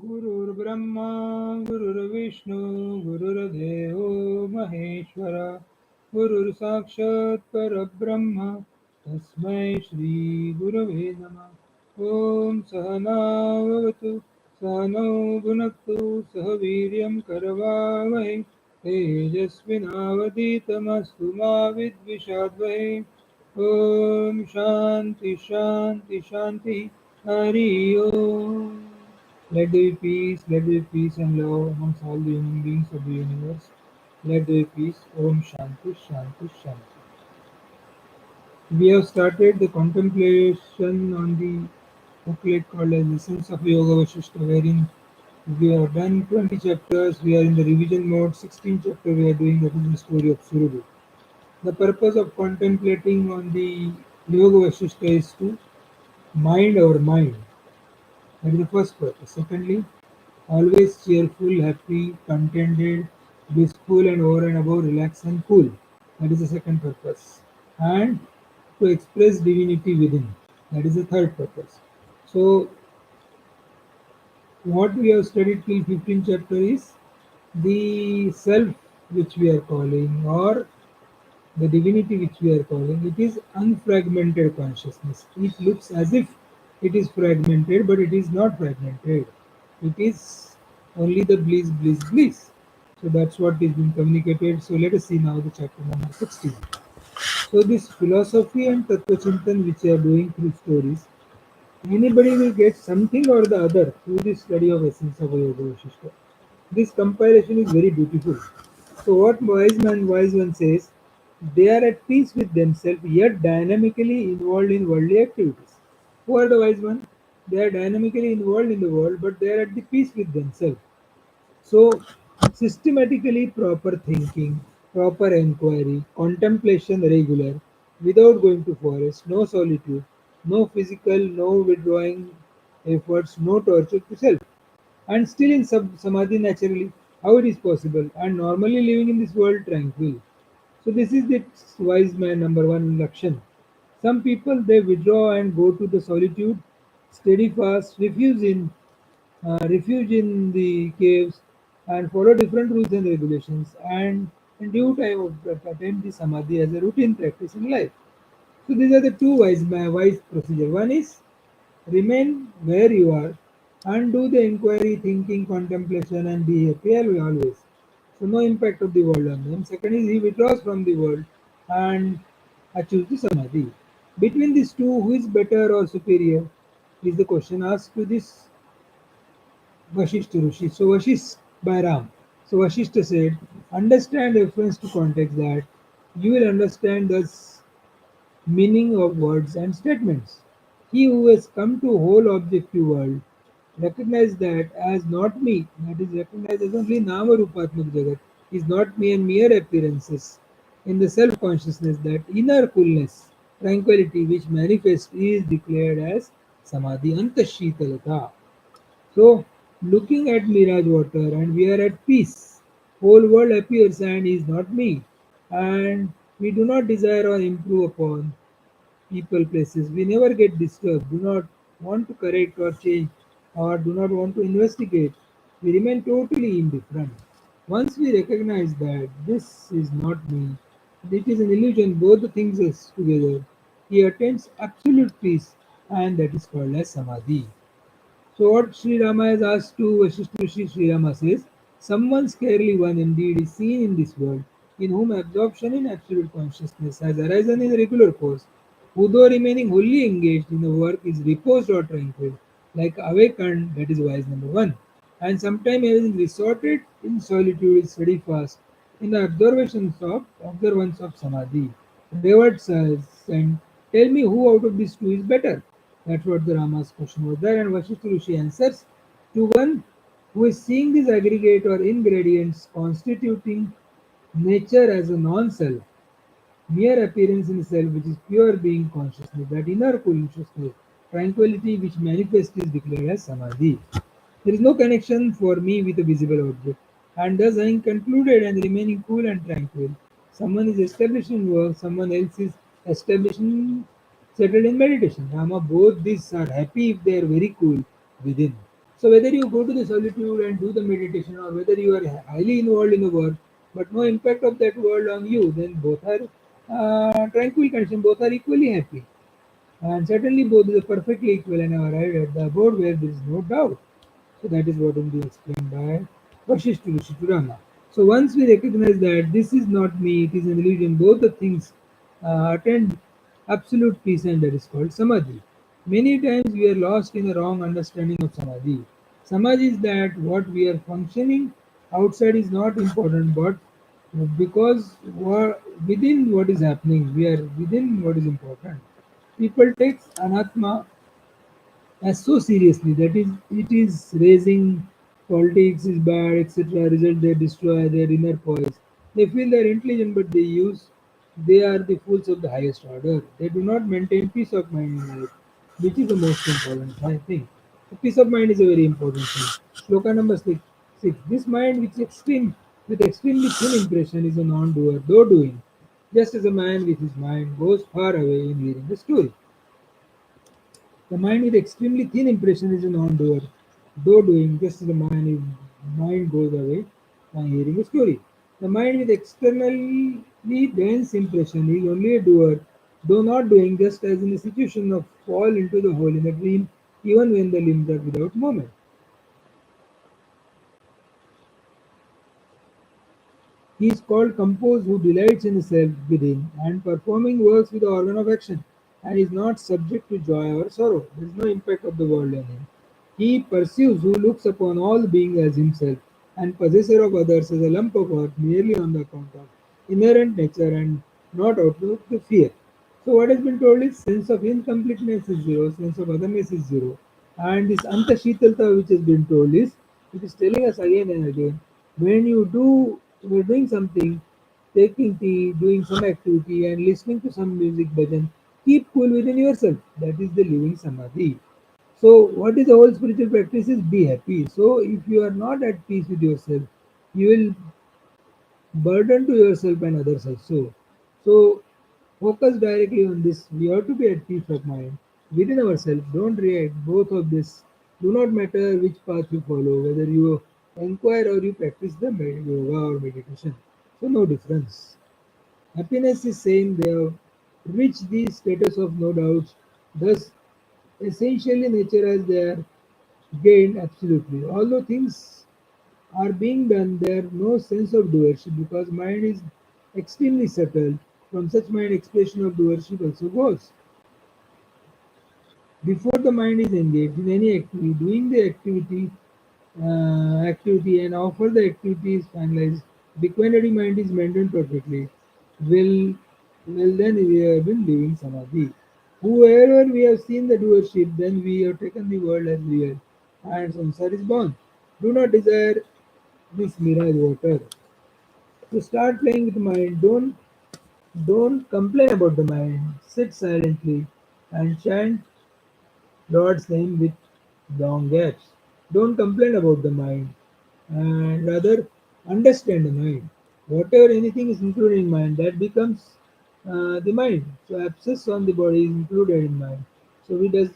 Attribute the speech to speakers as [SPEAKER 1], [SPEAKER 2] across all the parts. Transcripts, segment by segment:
[SPEAKER 1] गुरुर्ब्रह्मा गुरुर्विष्णू गुरुर्देवो महेश्वरा गुरुर्साक्षात् परब्रह्म तस्मै श्री गुरवे नमः. ओम सहना भवतु सहनौ भुनक्तु सह वीर्यं करवावहै तेजस्विनावधीतमस्तु मा विद्विषावहै. ओम शांति शांति शांति. हरि ओम. Let there be peace, let there be peace and love amongst all the human beings of the universe. Let there be peace. Om Shanti Shanti Shanti. We have started the contemplation on the booklet called as Essence of Yogaavasishtha, wherein we have done 20 chapters. We are in the revision mode. 16th chapter we are doing, that is the story of SURAGHU. The purpose of contemplating on the Yogaavasishtha is to mind our mind. That is the first purpose. Secondly, always cheerful, happy, contented, blissful, and over and above relaxed and cool. That is the second purpose. And to express divinity within. That is the third purpose. So, what we have studied till 15th chapter is the self which we are calling, or the divinity which we are calling. It is unfragmented consciousness. It looks as if it is fragmented, but it is not fragmented. It is only the bliss, bliss, bliss. So that's what is being communicated. So let us see now the chapter number 16. So this philosophy and Tattva Chintan which we are doing through stories, anybody will get something or the other through this study of essence of Yoga Vasishtha. This compilation is very beautiful. So what wise one says, they are at peace with themselves yet dynamically involved in worldly activities. Who are the wise one? They are dynamically involved in the world, but they are at the peace with themselves. So systematically proper thinking, proper inquiry, contemplation regular, without going to forest, no solitude, no physical, no withdrawing efforts, no torture to self, and still in samadhi naturally. How it is possible? And normally living in this world tranquil. So this is the wise man number one lakshan. Some people they withdraw and go to the solitude, steady fast, refuge in the caves, and follow different rules and regulations, and in due time attain the samadhi as a routine practice in life. So these are the two wise procedure. One is remain where you are and do the inquiry, thinking, contemplation, and be happy always. So no impact of the world on them. Second is he withdraws from the world and achieves the samadhi. Between these two, who is better or superior is the question asked to this Vasishtha Rishi. So Vasisht by Ram. So Vasishtha said, understand reference to context, that you will understand the meaning of words and statements. He who has come to whole objective world recognize that as not me, that is recognized as only Nama Rupatmak Jagat, is not me and mere appearances. In the self consciousness, that inner coolness, tranquility which manifests is declared as Samadhi Antashitalata. So, looking at mirage water and we are at peace. Whole world appears and is not me. And we do not desire or improve upon people, places. We never get disturbed, do not want to correct or change, or do not want to investigate. We remain totally indifferent. Once we recognize that this is not me, it is an illusion, both the things is together, he attains absolute peace, and that is called as Samadhi. So what Sri Rama has asked to Vasishtha Rishi, Sri Rama says, someone scarcely one indeed is seen in this world, in whom absorption in absolute consciousness has arisen in regular course, who though remaining wholly engaged in the work is reposed or tranquil, like awakened, that is wise number one, and sometime having resorted in solitude is steady fast, in the observance of samadhi. Revert says, and tell me who out of these two is better. That's what the Rama's question was there, and Vasishtha Rishi answers, to one who is seeing these aggregate or ingredients constituting nature as a non-self, mere appearance in self, which is pure being consciousness, that inner consciousness, tranquility which manifests is declared as samadhi. There is no connection for me with a visible object, and thus I am concluded and remaining cool and tranquil. Someone is established in work, someone else is established settled in meditation. Rama, both these are happy if they are very cool within. So whether you go to the solitude and do the meditation, or whether you are highly involved in the work, but no impact of that world on you, then both are tranquil condition, both are equally happy. And certainly both is perfectly equal and have arrived at the abode where there is no doubt. So that is what will be explained by Vasishtha Rishi to Rama. So once we recognize that this is not me, it is an illusion, both the things attend absolute peace, and that is called Samadhi. Many times we are lost in a wrong understanding of Samadhi. Samadhi is that what we are functioning outside is not important, but because within what is happening, we are within what is important. People take anatma as so seriously that is it is raising politics is bad, etc. Result they destroy their inner poise. They feel they are intelligent, but they are the fools of the highest order. They do not maintain peace of mind in life, which is the most important, I think. So peace of mind is a very important thing. Shloka number six. This mind with extremely thin impression is a non-doer, though doing. Just as a man with his mind goes far away in hearing the story. The mind with extremely thin impression is a non-doer, though doing, just as the mind goes away by hearing a story. The mind with externally dense impression is only a doer, though not doing, just as in a situation of fall into the hole in a dream, even when the limbs are without movement. He is called composed who delights in the self within and performing works with the organ of action, and is not subject to joy or sorrow. There is no impact of the world on him. He pursues who looks upon all beings as himself and possessor of others as a lump of earth merely on the account of inherent nature and not out of the fear. So what has been told is sense of incompleteness is zero, sense of otherness is zero. And this Antashitalta which has been told is, it is telling us again and again, when you're doing something, taking tea, doing some activity and listening to some music bhajan, keep cool within yourself. That is the living samadhi. So what is the whole spiritual practice is be happy. So if you are not at peace with yourself, you will burden to yourself and others also. So focus directly on this. We have to be at peace of mind within ourselves. Don't react. Both of this do not matter which path you follow, whether you inquire or you practice the yoga or meditation. So no difference. Happiness is same. They have reached the status of no doubts. Thus, essentially nature as they are gained absolutely. Although things are being done, there no sense of doership because mind is extremely subtle. From such mind, expression of doership also goes. Before the mind is engaged in any activity, doing the activity and after the activity is finalized, the quantity mind is maintained perfectly. Well, then we have been living samadhi. Whoever we have seen the doership, then we have taken the world as real, and samsara is born. Do not desire this mirage water. To start playing with the mind, don't complain about the mind. Sit silently and chant Lord's name with long gaps. Don't complain about the mind and rather understand the mind. Whatever anything is included in mind, that becomes the mind. So abscess on the body is included in mind. So we just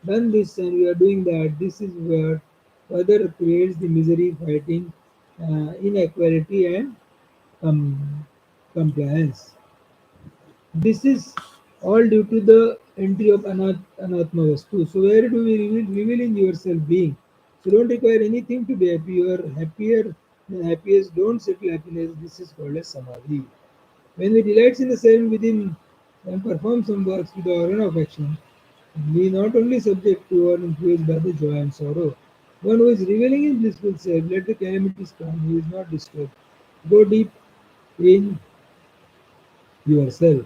[SPEAKER 1] done this and we are doing that. This is where further creates the misery, fighting, inequality, and com- compliance. This is all due to the entry of Anatma Vastu. So where do we reveal in yourself being? So don't require anything to be happy. You are happier than happiest. Don't settle happiness. This is called as Samadhi. When we delight in the self within and perform some works with the organ of action, we not only subject to or influenced by the joy and sorrow. One who is revealing his blissful self, let the calamities come, he is not disturbed. Go deep in yourself.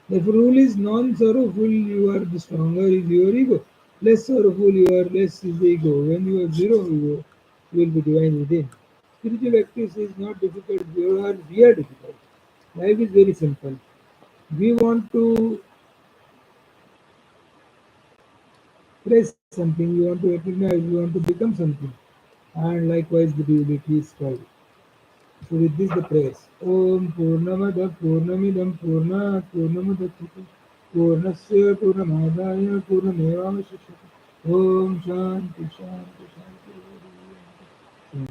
[SPEAKER 1] If rule is non-sorrowful, you are the stronger is your ego. Less sorrowful, you are less is the ego. When you have zero ego, you will be divine within. Spiritual activity is not difficult, we are difficult. Life is very simple. We want to praise something, we want to recognize, we want to become something. And likewise the duality is called. So with this the prayers. Om Purnamada Purnamidam Purnat Purnamadachyate Purnasya Purnamadaya Purnamevavasishyate. Om Shanti Shanti Shanti. Okay.